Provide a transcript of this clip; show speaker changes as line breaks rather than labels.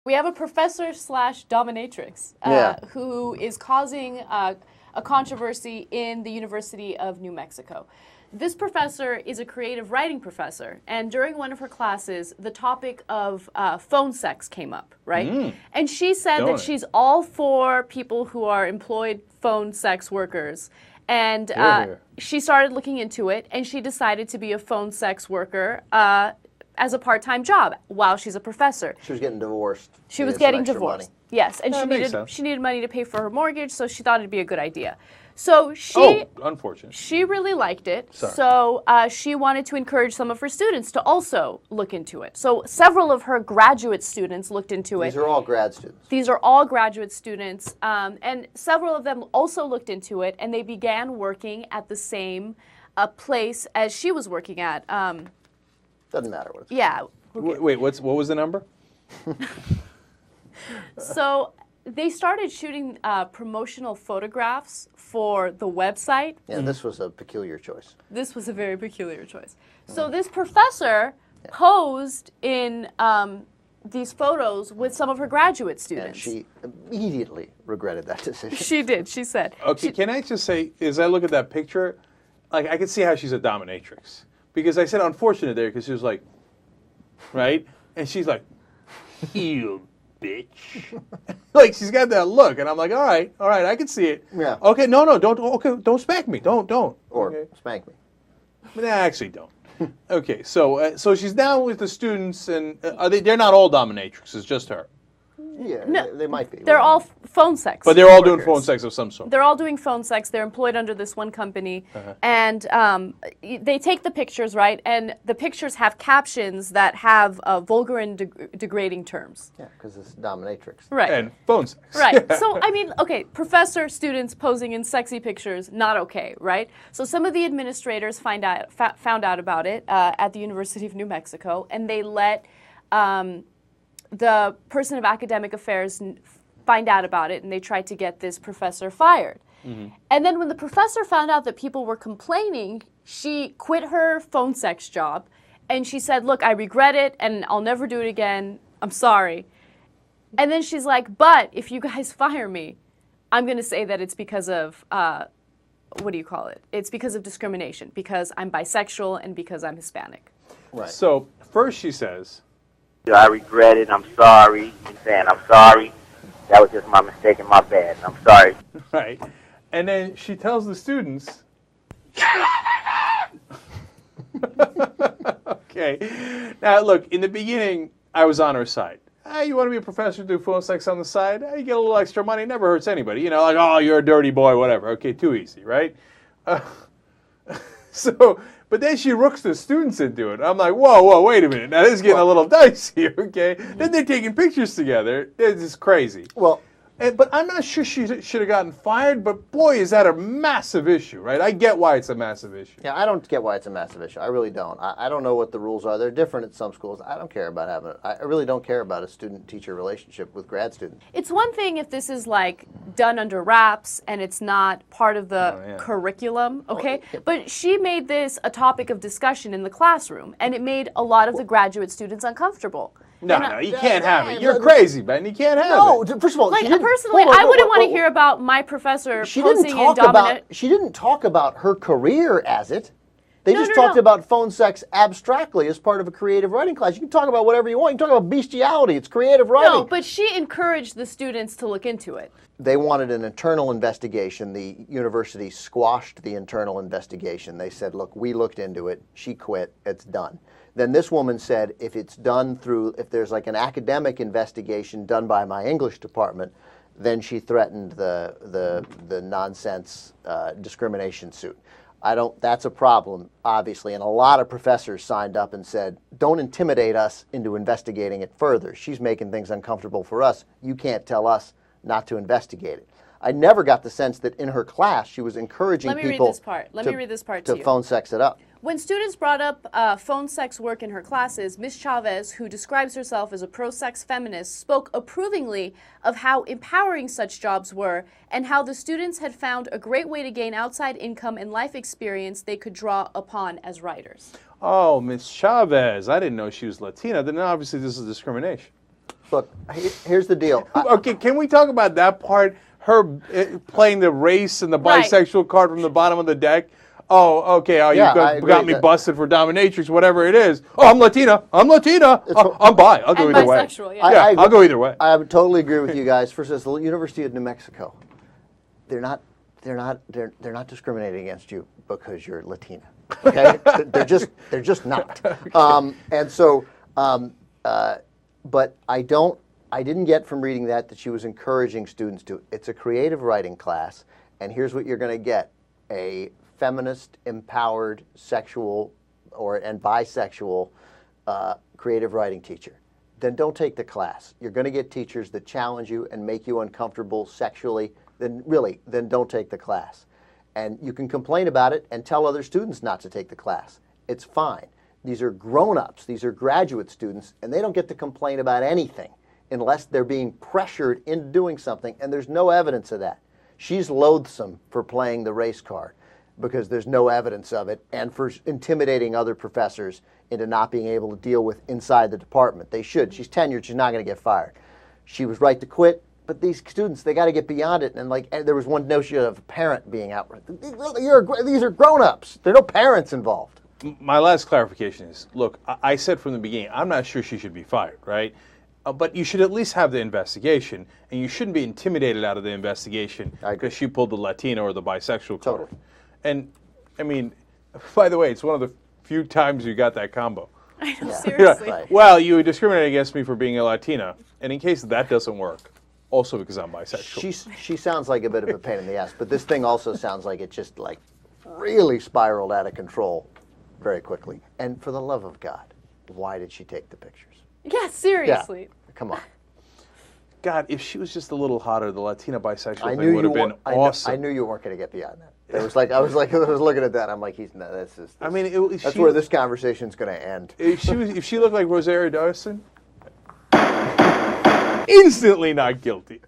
We have a professor slash dominatrix who is causing a controversy in the University of New Mexico. This professor is a creative writing professor, and during one of her classes, the topic of phone sex came up, right? And she said that she's all for people who are employed phone sex workers. And she started looking into it, and she decided to be a phone sex worker as a part-time job while she's a professor.
She was getting divorced.
She was getting divorced.
Money.
Yes, and she needed money to pay for her mortgage, so she thought it'd be a good idea. So she
unfortunate.
She really liked it.
Sorry.
So she wanted to encourage some of her students to also look into it. So several of her graduate students looked into it.
These are all grad students.
These are all graduate students, and several of them also looked into it, and they began working at the same place as she was working at.
Doesn't matter what it's
called. Wait, what was the number?
So they started shooting promotional photographs for the website.
Yeah, this was a peculiar choice.
This was a very peculiar choice. So this professor posed in these photos with some of her graduate students.
And she immediately regretted that decision.
She did, she said.
Okay, can I just say, as I look at that picture, like I can see how she's a dominatrix. Because I said unfortunate there because she was like, right? And she's like, you bitch. Like she's got that look, and I'm like, all right, I can see it.
Yeah.
Okay, no, don't spank me, don't.
Or spank me.
But actually, don't. Okay, so she's down with the students, and they're not all dominatrixes, just her.
Yeah,
No,
they might be.
They're all phone sex.
But they're all
workers.
doing phone sex of some sort.
They're all doing phone sex. They're employed under this one company. And they take the pictures, right? And the pictures have captions that have vulgar and degrading terms.
Yeah, because it's dominatrix.
Right.
And phone sex.
Right. So, I mean, okay, professor, students posing in sexy pictures, not okay, right? So some of the administrators found out about it at the University of New Mexico, and they let the person of academic affairs find out about it, and they tried to get this professor fired. And then when the professor found out that people were complaining, she quit her phone sex job, and she said, look, I regret it, and I'll never do it again. I'm sorry. And then she's like, but if you guys fire me, I'm going to say that it's because of, what do you call it? It's because of discrimination, because I'm bisexual and because I'm Hispanic.
Right.
So first she says,
I regret it. I'm sorry. I'm saying I'm sorry. That was just my mistake and my bad. I'm sorry.
right, and then she tells the students, okay. Now look, in the beginning, I was on her side. Hey, you want to be a professor, do phone sex on the side? You get a little extra money, never hurts anybody. You know, like, oh, you're a dirty boy, whatever. Okay, too easy, right? But then she rooks the students into it. I'm like, whoa, wait a minute. Now this is getting a little dicey, okay? Then they're taking pictures together. This is crazy.
Well,
but I'm not sure she should have gotten fired, but boy, is that a massive issue, right? I get why it's a massive issue.
yeah, I don't get why it's a massive issue. I really don't. I don't know what the rules are. They're different at some schools. I don't care about having it. I really don't care about a student-teacher relationship with grad students.
It's one thing if this is like done under wraps and it's not part of the curriculum, okay? But she made this a topic of discussion in the classroom, and it made a lot of the graduate students uncomfortable.
No, you can't have it. You're crazy, Ben. You can't have it.
No, first of all,
like personally, I wouldn't want to hear about my professor posing in dominant.
She didn't talk about her career as it. They just talked
no.
about phone sex abstractly as part of a creative writing class. You can talk about whatever you want. You can talk about bestiality. It's creative writing.
No, but she encouraged the students to look into it.
They wanted an internal investigation. The university squashed the internal investigation. They said, look, we looked into it. She quit. It's done. Then this woman said, if it's done through, if there's like an academic investigation done by my English department, then she threatened the nonsense discrimination suit. That's a problem, obviously, and a lot of professors signed up and said, don't intimidate us into investigating it further. She's making things uncomfortable for us. You can't tell us not to investigate it. I never got the sense that in her class she was encouraging people to phone sex it up.
When students brought up phone sex work in her classes, Ms. Chavez, who describes herself as a pro-sex feminist, spoke approvingly of how empowering such jobs were and how the students had found a great way to gain outside income and life experience they could draw upon as writers.
Oh, Ms. Chavez. I didn't know she was Latina. Then obviously this is discrimination.
Look, here's the deal.
Okay, can we talk about that part? Her playing the race and the
Right.
bisexual card from the bottom of the deck. Oh, okay. Oh,
Yeah, I
you
agree
got me
that-
busted for dominatrix, whatever it is. Oh, I'm Latina. I'm Latina. Oh, I'm bi. I'll go
And
either way.
bisexual, yeah.
Yeah, I'll go either way.
I would totally agree with you guys. First, as the University of New Mexico, they're not discriminating against you because you're Latina. Okay, they're just not. But I didn't get from reading that she was encouraging students to. It's a creative writing class, and here's what you're going to get: a feminist, empowered, sexual, and bisexual creative writing teacher. Then don't take the class. You're going to get teachers that challenge you and make you uncomfortable sexually. Then don't take the class. And you can complain about it and tell other students not to take the class. It's fine. These are grown-ups. These are graduate students, and they don't get to complain about anything unless they're being pressured into doing something, and there's no evidence of that. She's loathsome for playing the race card because there's no evidence of it, and for intimidating other professors into not being able to deal with inside the department. They should. She's tenured. She's not going to get fired. She was right to quit, but these students, they got to get beyond it. And there was one notion of a parent being out. These are grown-ups. There are no parents involved.
My last clarification is, look, I said from the beginning, I'm not sure she should be fired, right? But you should at least have the investigation, and you shouldn't be intimidated out of the investigation because she pulled the Latina or the bisexual card.
Totally.
And, I mean, by the way, it's one of the few times you got that combo.
I know, seriously.
Right.
Well, you discriminate against me for being a Latina, and in case that doesn't work, also because I'm bisexual.
She sounds like a bit of a pain in the ass, but this thing also sounds like it just really spiraled out of control very quickly. And for the love of God, why did she take the pictures?
Yeah, seriously.
Yeah, come on.
God, if she was just a little hotter, the Latina bisexual
I
thing
knew
would have been awesome.
I knew you weren't going to get beyond that. It was I was looking at that. I'm like, that's just.
I mean,
that's where this conversation's going to end.
If she looked like Rosario Dawson, instantly not guilty.